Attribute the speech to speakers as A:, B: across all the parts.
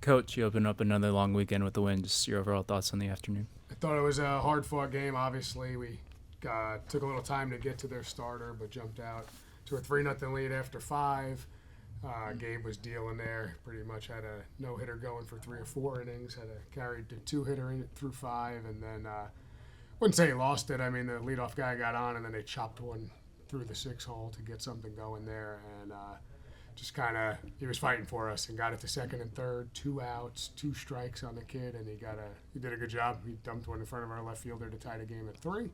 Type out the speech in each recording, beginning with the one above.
A: Coach, you open up another long weekend with the win. Just your overall thoughts on the afternoon.
B: I thought it was a hard-fought game. Obviously, we took a little time to get to their starter, but jumped out to a 3-0 lead after 5. Gabe was dealing there. Pretty much had a no-hitter going for 3 or 4 innings. Had a carried the 2-hitter in through 5, and then wouldn't say he lost it. I mean, the leadoff guy got on, and then they chopped one through the 6-hole to get something going there, and just kind of he was fighting for us and got it to second and third, 2 outs, 2 strikes on the kid, and he did a good job. He dumped one in front of our left fielder to tie the game at 3.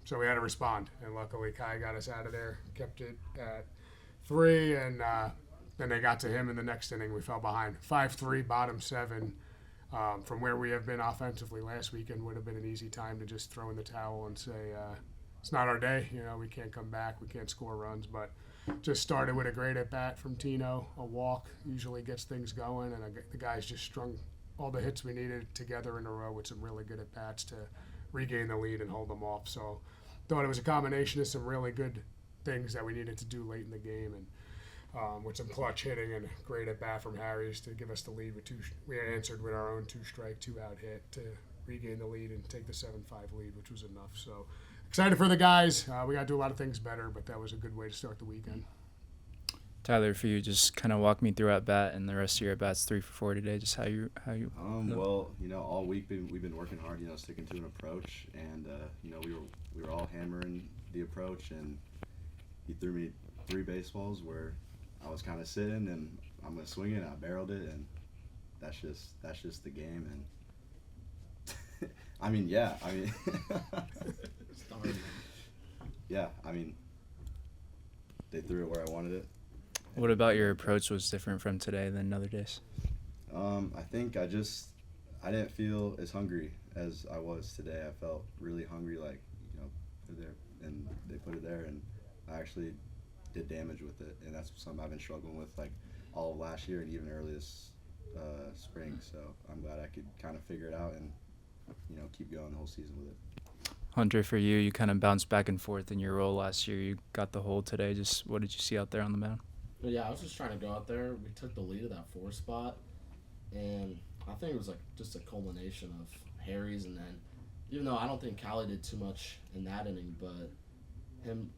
B: So we had to respond, and luckily Kai got us out of there, kept it at 3, and then they got to him in the next inning. We fell behind 5-3, bottom 7. From where we have been offensively last weekend would have been an easy time to just throw in the towel and say it's not our day. We can't come back, we can't score runs, but just started with a great at-bat from Tino. A walk usually gets things going, and the guys just strung all the hits we needed together in a row with some really good at-bats to regain the lead and hold them off. So thought it was a combination of some really good things that we needed to do late in the game, and with some clutch hitting and a great at-bat from Harries to give us the lead with 2. We answered with our own 2-strike, 2-out hit to regain the lead and take the 7-5 lead, which was enough. So excited for the guys. We got to do a lot of things better, but that was a good way to start the weekend.
A: Tyler, for you, just kind of walk me through at bat and the rest of your at bats 3 for 4 today. Just how you.
C: Well, all week we've been working hard, sticking to an approach, and we were all hammering the approach, and he threw me 3 baseballs where I was kind of sitting, and I'm gonna swing it, and I barreled it, and that's just the game, and they threw it where I wanted it.
A: What about your approach was different from today than other days?
C: I think I didn't feel as hungry as I was today. I felt really hungry, put it there, and they put it there, and I actually did damage with it, and that's something I've been struggling with all of last year and even early this spring. So I'm glad I could kind of figure it out and keep going the whole season with it.
A: Hunter, for you, you kind of bounced back and forth in your role last year. You got the hold today. Just what did you see out there on the mound?
D: Yeah, I was just trying to go out there. We took the lead of that 4 spot, and I think it was just a culmination of Harries, and then even though I don't think Callie did too much in that inning, but him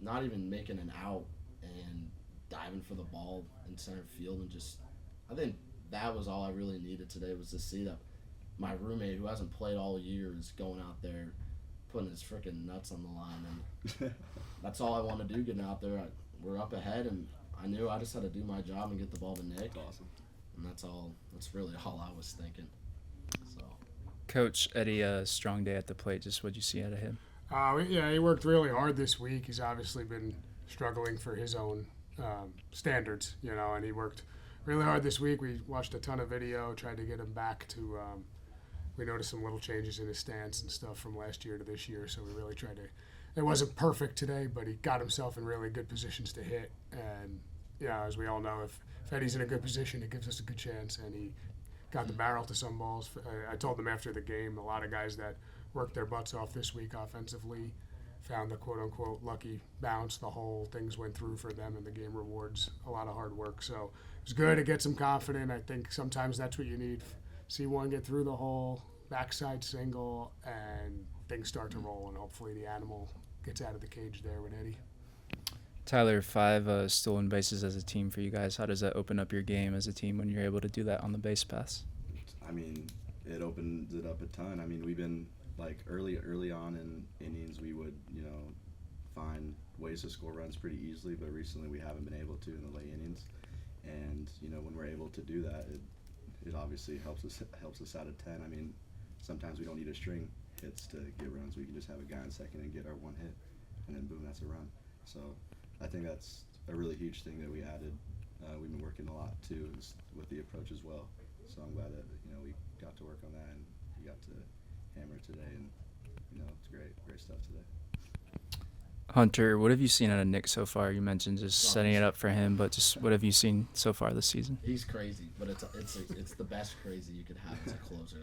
D: not even making an out and diving for the ball in center field, and just I think that was all I really needed today, was to see that my roommate, who hasn't played all year, is going out there putting his freaking nuts on the line, and that's all I want to do, getting out there. We're up ahead, and I knew I just had to do my job and get the ball to Nick.
C: Awesome.
D: And that's really all I was thinking. So,
A: Coach Eddie, strong day at the plate. Just what'd you see out of him?
B: Yeah, he worked really hard this week. He's obviously been struggling for his own standards, and he worked really hard this week. We watched a ton of video, tried to get him back to we noticed some little changes in his stance and stuff from last year to this year, so we really tried to. It wasn't perfect today, but he got himself in really good positions to hit. And, as we all know, if Eddie's in a good position, it gives us a good chance. And he got the barrel to some balls. I told him after the game, a lot of guys that worked their butts off this week offensively found the quote-unquote lucky bounce. The whole things went through for them, and the game rewards a lot of hard work. So it was good. It gets them confident. I think sometimes that's what you need. See one get through the hole, backside single, and things start to roll, and hopefully the animal gets out of the cage there with Eddie.
A: Tyler, 5 stolen bases as a team for you guys. How does that open up your game as a team when you're able to do that on the base pass?
C: It opens it up a ton. We've been early on in innings, we would find ways to score runs pretty easily, but recently we haven't been able to in the late innings. And when we're able to do that, it obviously helps us out of 10. Sometimes we don't need a string hits to get runs. We can just have a guy in second and get our one hit, and then boom, that's a run. So I think that's a really huge thing that we added. We've been working a lot too with the approach as well. So I'm glad that we got to work on that, and we got to hammer it today, and it's great stuff today.
A: Hunter, what have you seen out of Nick so far? You mentioned just setting it up for him, but just what have you seen so far this season?
D: He's crazy, but it's the best crazy you could have as a closer.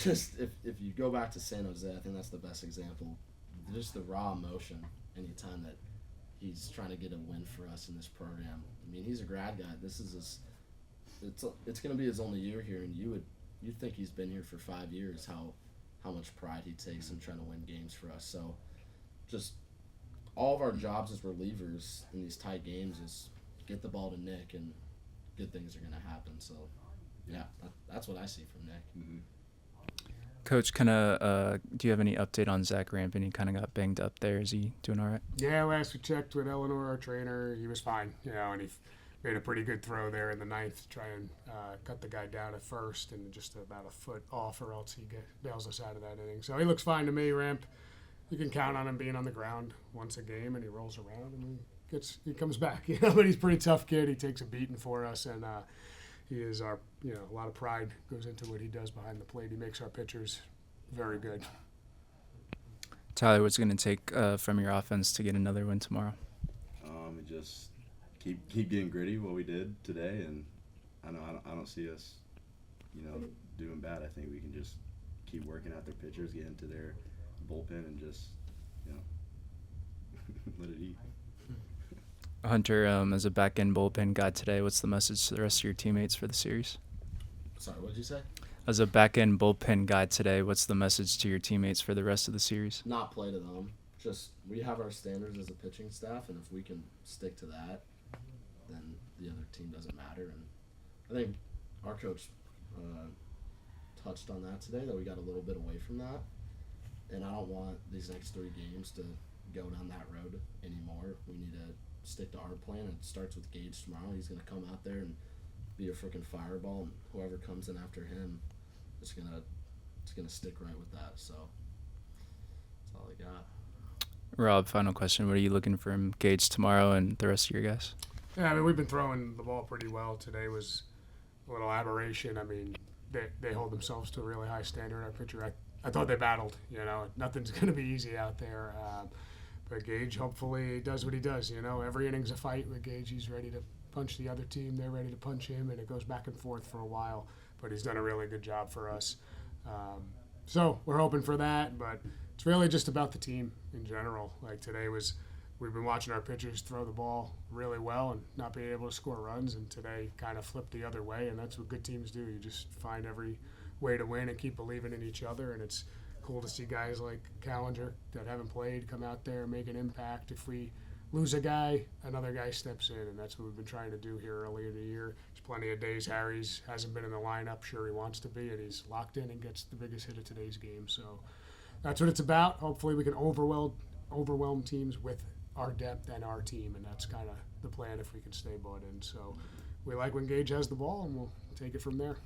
D: Just if you go back to San Jose, I think that's the best example. Just the raw emotion anytime that he's trying to get a win for us in this program. He's a grad guy. This is his it's going to be his only year here, and you'd think he's been here for 5 years. How much pride he takes in trying to win games for us. So, just all of our jobs as relievers in these tight games is get the ball to Nick, and good things are going to happen. So, yeah, that's what I see from Nick.
C: Mm-hmm.
A: Coach, do you have any update on Zach Rampin? He kind of got banged up there. Is he doing all right?
B: Yeah, last we checked with Eleanor, our trainer, he was fine. And he made a pretty good throw there in the ninth to try and cut the guy down at first, and just about a foot off, or else he bails us out of that inning. So he looks fine to me. Ramp, you can count on him being on the ground once a game, and he rolls around and he comes back. But he's a pretty tough kid. He takes a beating for us, and he is our, a lot of pride goes into what he does behind the plate. He makes our pitchers very good.
A: Tyler, what's it going to take from your offense to get another win tomorrow?
C: Just keep getting gritty, what we did today, and I don't see us, doing bad. I think we can just keep working out their pitchers, get into their bullpen, and just, let it eat.
A: Hunter, as a back-end bullpen guy today, what's the message to the rest of your teammates for the series?
D: Sorry, what did you say?
A: As a back-end bullpen guy today, what's the message to your teammates for the rest of the series?
D: Not play to them. Just we have our standards as a pitching staff, and if we can stick to that, then the other team doesn't matter. And I think our coach touched on that today, that we got a little bit away from that. And I don't want these next 3 games to go down that road anymore. We need to stick to our plan. It starts with Gage tomorrow. He's going to come out there and be a freaking fireball, and whoever comes in after him is going to stick right with that. So that's all I got.
A: Rob, final question. What are you looking from Gage tomorrow and the rest of your guys?
B: Yeah, we've been throwing the ball pretty well. Today was a little aberration. They hold themselves to a really high standard. Our pitcher, I thought they battled. Nothing's going to be easy out there. But Gage, hopefully, does what he does. Every inning's a fight with Gage. He's ready to punch the other team. They're ready to punch him, and it goes back and forth for a while. But he's done a really good job for us. So we're hoping for that. But it's really just about the team in general. Like today we've been watching our pitchers throw the ball really well and not being able to score runs. And today kind of flipped the other way, and that's what good teams do. You just find every way to win and keep believing in each other, and it's cool to see guys like Callinger that haven't played come out there and make an impact. If we lose a guy, another guy steps in, and that's what we've been trying to do here early in the year. There's plenty of days Harries hasn't been in the lineup. Sure, he wants to be, and he's locked in and gets the biggest hit of today's game. So that's what it's about. Hopefully we can overwhelm teams with our depth and our team, and that's kind of the plan if we can stay bought in. So we like when Gage has the ball, and we'll take it from there.